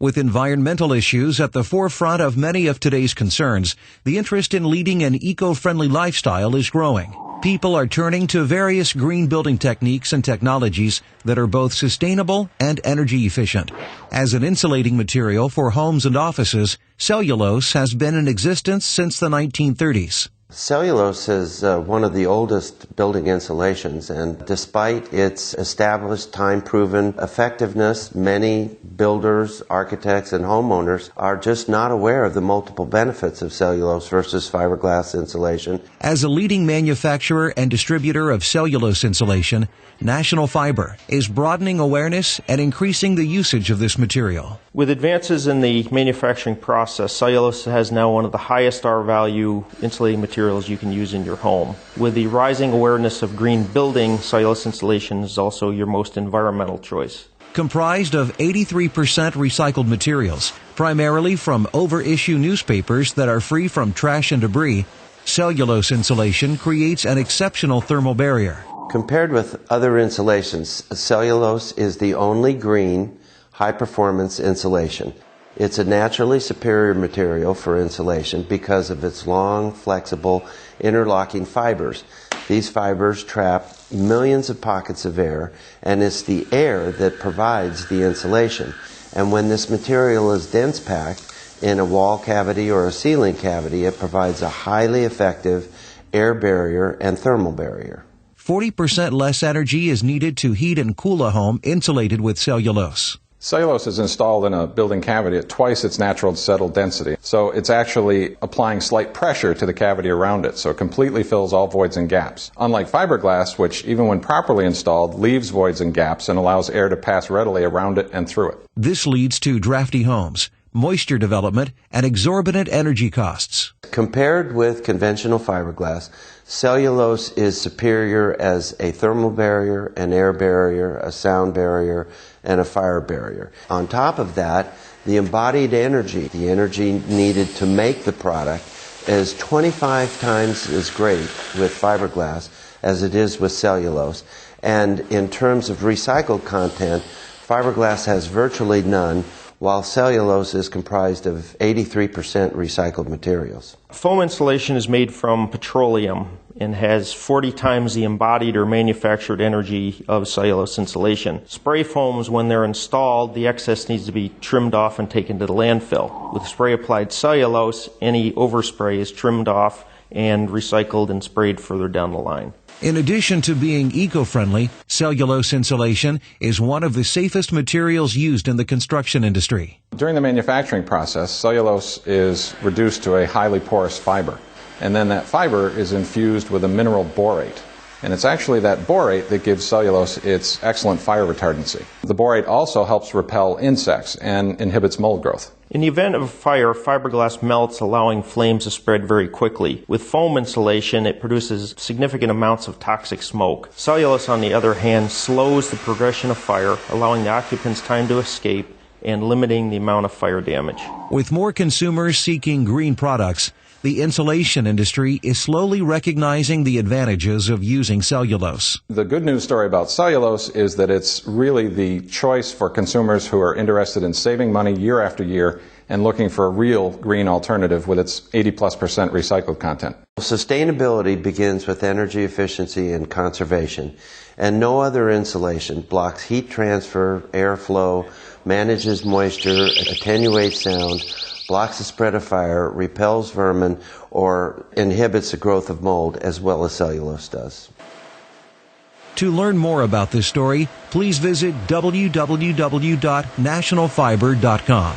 With environmental issues at the forefront of many of today's concerns, the interest in leading an eco-friendly lifestyle is growing. People are turning to various green building techniques and technologies that are both sustainable and energy efficient. As an insulating material for homes and offices, cellulose has been in existence since the 1930s. Cellulose is one of the oldest building insulations, and despite its established, time-proven effectiveness, many builders, architects, and homeowners are just not aware of the multiple benefits of cellulose versus fiberglass insulation. As a leading manufacturer and distributor of cellulose insulation, National Fiber is broadening awareness and increasing the usage of this material. With advances in the manufacturing process, cellulose has now one of the highest R-value insulating materials you can use in your home. With the rising awareness of green building, cellulose insulation is also your most environmental choice. Comprised of 83% recycled materials, primarily from overissue newspapers that are free from trash and debris, cellulose insulation creates an exceptional thermal barrier. Compared with other insulations, cellulose is the only green, high-performance insulation. It's a naturally superior material for insulation because of its long, flexible, interlocking fibers. These fibers trap millions of pockets of air, and it's the air that provides the insulation. And when this material is dense packed in a wall cavity or a ceiling cavity, it provides a highly effective air barrier and thermal barrier. 40% less energy is needed to heat and cool a home insulated with cellulose. Cellulose is installed in a building cavity at twice its natural settled density. So it's actually applying slight pressure to the cavity around it, so it completely fills all voids and gaps. Unlike fiberglass, which even when properly installed, leaves voids and gaps and allows air to pass readily around it and through it. This leads to drafty homes, moisture development, and exorbitant energy costs. Compared with conventional fiberglass, cellulose is superior as a thermal barrier, an air barrier, a sound barrier, and a fire barrier. On top of that, the embodied energy, the energy needed to make the product, is 25 times as great with fiberglass as it is with cellulose. And in terms of recycled content, fiberglass has virtually none, while cellulose is comprised of 83% recycled materials. Foam insulation is made from petroleum and has 40 times the embodied or manufactured energy of cellulose insulation. Spray foams, when they're installed, the excess needs to be trimmed off and taken to the landfill. With spray-applied cellulose, any overspray is trimmed off and recycled and sprayed further down the line. In addition to being eco-friendly, cellulose insulation is one of the safest materials used in the construction industry. During the manufacturing process, cellulose is reduced to a highly porous fiber, and then that fiber is infused with a mineral borate. And it's actually that borate that gives cellulose its excellent fire retardancy. The borate also helps repel insects and inhibits mold growth. In the event of a fire, fiberglass melts, allowing flames to spread very quickly. With foam insulation, it produces significant amounts of toxic smoke. Cellulose, on the other hand, slows the progression of fire, allowing the occupants time to escape and limiting the amount of fire damage. With more consumers seeking green products, the insulation industry is slowly recognizing the advantages of using cellulose. The good news story about cellulose is that it's really the choice for consumers who are interested in saving money year after year and looking for a real green alternative with its 80+% recycled content. Sustainability begins with energy efficiency and conservation, and no other insulation blocks heat transfer, airflow, manages moisture, attenuates sound, blocks the spread of fire, repels vermin, or inhibits the growth of mold as well as cellulose does. To learn more about this story, please visit www.nationalfiber.com.